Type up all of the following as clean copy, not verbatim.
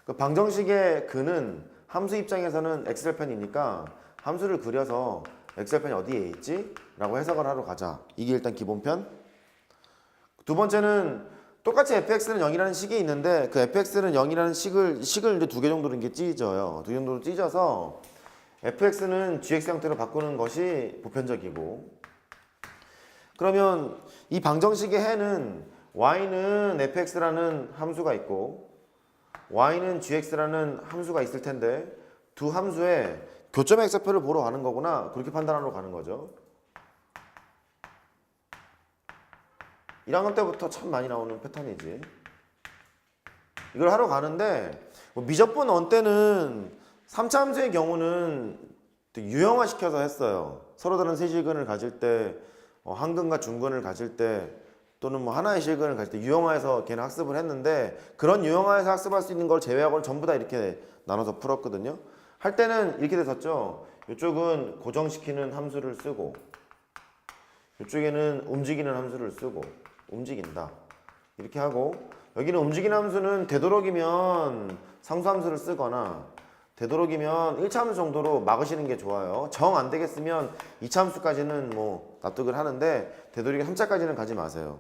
그 방정식의 근은 함수 입장에서는 엑셀편이니까 함수를 그려서 엑셀편이 어디에 있지? 라고 해석을 하러 가자. 이게 일단 기본편. 두 번째는 똑같이 fx는 0이라는 식이 있는데 그 fx는 0이라는 식을 이제 두 개 정도로 이렇게 찢어요. 두 개 정도로 찢어서 fx는 gx 형태로 바꾸는 것이 보편적이고, 그러면 이 방정식의 해는 y는 fx라는 함수가 있고 y는 gx라는 함수가 있을 텐데 두 함수의 교점의 x표를 보러 가는 거구나, 그렇게 판단하러 가는 거죠. 1학년 때부터 참 많이 나오는 패턴이지. 이걸 하러 가는데 뭐 미적분 원 때는 3차 함수의 경우는 되게 유형화시켜서 했어요. 서로 다른 세실근을 가질 때, 한근과 중근을 가질 때, 또는 뭐 하나의 실근을 가질 때 유형화해서 걔는 학습을 했는데, 그런 유형화해서 학습할 수 있는 걸 제외하고는 전부 다 이렇게 나눠서 풀었거든요. 할 때는 이렇게 됐었죠. 이쪽은 고정시키는 함수를 쓰고 이쪽에는 움직이는 함수를 쓰고 움직인다 이렇게 하고, 여기는 움직이는 함수는 되도록이면 상수함수를 쓰거나 되도록이면 1차 함수 정도로 막으시는 게 좋아요. 정 안 되겠으면 2차 함수까지는 뭐 납득을 하는데 되도록이면 3차까지는 가지 마세요.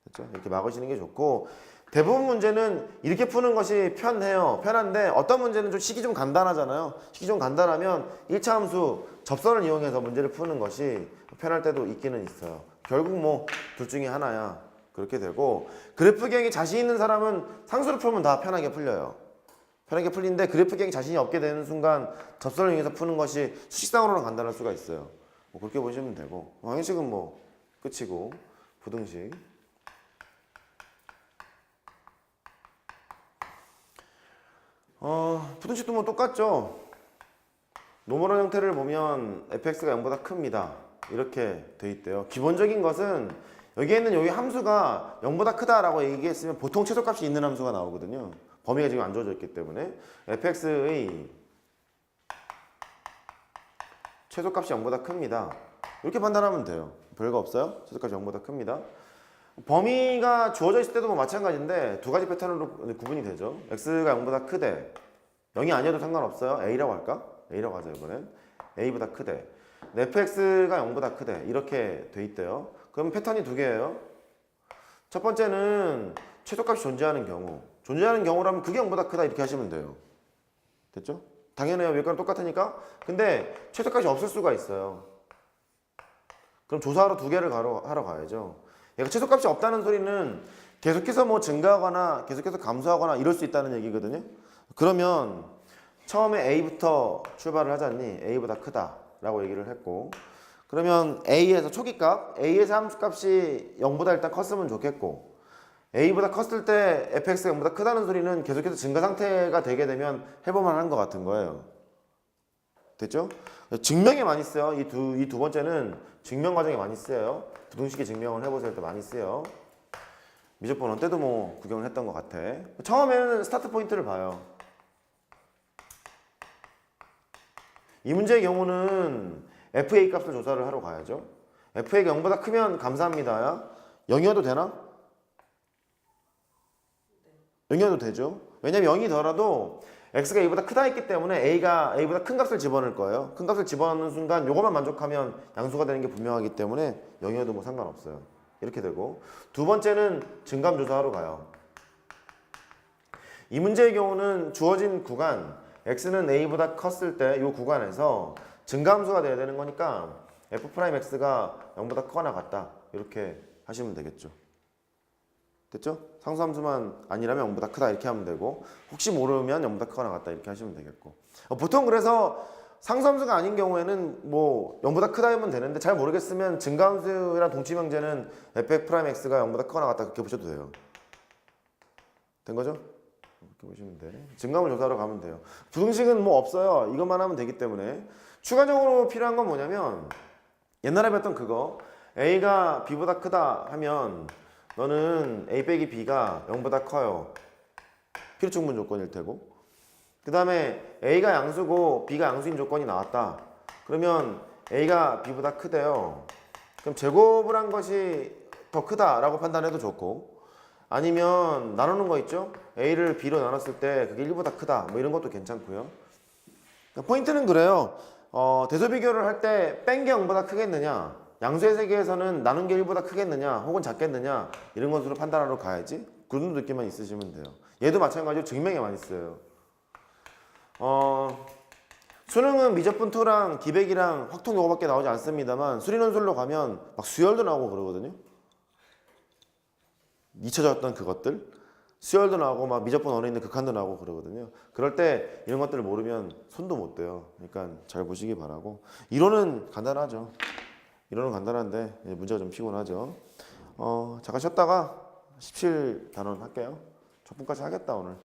그렇죠? 이렇게 막으시는 게 좋고, 대부분 문제는 이렇게 푸는 것이 편해요. 편한데 어떤 문제는 좀 식이 좀 간단하잖아요. 식이 좀 간단하면 1차 함수 접선을 이용해서 문제를 푸는 것이 편할 때도 있기는 있어요. 결국 뭐 둘 중에 하나야. 그렇게 되고, 그래프 기행이 자신 있는 사람은 상수로 풀면 다 편하게 풀려요. 편하게 풀리는데 그래프 기행이 자신이 없게 되는 순간 접선을 이용해서 푸는 것이 수식상으로는 간단할 수가 있어요. 뭐 그렇게 보시면 되고, 방정식은 뭐 끝이고, 부등식. 부등식도 뭐 똑같죠. 노멀한 형태를 보면 fx가 0보다 큽니다. 이렇게 돼 있대요. 기본적인 것은 여기에 있는 여기 함수가 0보다 크다라고 얘기했으면 보통 최소값이 있는 함수가 나오거든요. 범위가 지금 안 주어져 있기 때문에 fx의 최소값이 0보다 큽니다. 이렇게 판단하면 돼요. 별거 없어요. 최소값이 0보다 큽니다. 범위가 주어져 있을 때도 뭐 마찬가지인데 두 가지 패턴으로 구분이 되죠. x가 0보다 크대. 0이 아니어도 상관없어요. a라고 할까? a라고 하자 이번엔. a보다 크대. fx가 0보다 크대. 이렇게 돼 있대요. 그럼 패턴이 두 개예요. 첫 번째는 최소값이 존재하는 경우. 존재하는 경우라면 그게 0보다 크다 이렇게 하시면 돼요. 됐죠? 당연해요. 외과랑 똑같으니까. 근데 최소값이 없을 수가 있어요. 그럼 조사하러 두 개를 하러 가야죠. 얘가 최소값이 없다는 소리는 계속해서 뭐 증가하거나 계속해서 감소하거나 이럴 수 있다는 얘기거든요. 그러면 처음에 a부터 출발을 하자니 a보다 크다 라고 얘기를 했고, 그러면 a에서 초기값, a에서 함수값이 0보다 일단 컸으면 좋겠고, a보다 컸을 때 fx가 0보다 크다는 소리는 계속해서 증가 상태가 되게 되면 해볼만 한 것 같은 거예요. 됐죠? 증명에 많이 써요. 이 두 번째는 증명 과정에 많이 쓰여요. 부등식의 증명을 해보실 때 많이 쓰여요. 미적분 원 때도 뭐 구경을 했던 것 같아. 처음에는 스타트 포인트를 봐요. 이 문제의 경우는 FA 값을 조사를 하러 가야죠. FA가 0보다 크면 감사합니다. 0이어도 되나? 0이어도 되죠. 왜냐면 0이더라도 x가 a보다 크다 했기 때문에 a가 a보다 큰 값을 집어넣을 거예요. 큰 값을 집어넣는 순간 요것만 만족하면 양수가 되는 게 분명하기 때문에 0이어도 뭐 상관없어요. 이렇게 되고, 두 번째는 증감 조사하러 가요. 이 문제의 경우는 주어진 구간 x는 a보다 컸을 때 이 구간에서 증가함수가 돼야 되는 거니까 f'x가 0보다 크거나 같다 이렇게 하시면 되겠죠. 됐죠? 상수함수만 아니라면 0보다 크다 이렇게 하면 되고, 혹시 모르면 0보다 크거나 같다 이렇게 하시면 되겠고, 보통 그래서 상수함수가 아닌 경우에는 뭐 0보다 크다 하면 되는데 잘 모르겠으면 증가함수랑 동치명제는 f'x가 0보다 크거나 같다 그렇게 보셔도 돼요. 된 거죠? 이렇게 보시면 돼. 증감을 조사하러 가면 돼요. 부등식은 뭐 없어요. 이것만 하면 되기 때문에. 추가적으로 필요한 건 뭐냐면 옛날에 배웠던 그거, a가 b보다 크다 하면 너는 a 빼기 b가 0보다 커요. 필요충분 조건일 테고, 그 다음에 a가 양수고 b가 양수인 조건이 나왔다. 그러면 a가 b보다 크대요. 그럼 제곱을 한 것이 더 크다라고 판단해도 좋고, 아니면 나누는 거 있죠? A를 B로 나눴을 때 그게 1보다 크다. 뭐 이런 것도 괜찮고요. 그러니까 포인트는 그래요. 대소 비교를 할 때 뺀 게 0보다 크겠느냐, 양수의 세계에서는 나눈 게 1보다 크겠느냐 혹은 작겠느냐 이런 것으로 판단하러 가야지. 그런 느낌만 있으시면 돼요. 얘도 마찬가지로 증명에 많이 써요. 수능은 미적분 2랑 기백이랑 확통 요거밖에 나오지 않습니다만 수리논술로 가면 막 수열도 나오고 그러거든요. 잊혀졌던 그것들, 수열도 나오고 막 미적분 원에 있는 극한도 나오고 그러거든요. 그럴 때 이런 것들을 모르면 손도 못 대요. 그러니까 잘 보시기 바라고. 이론은 간단하죠. 이론은 간단한데 문제가 좀 피곤하죠. 잠깐 쉬었다가 17단원 할게요. 적분까지 하겠다 오늘.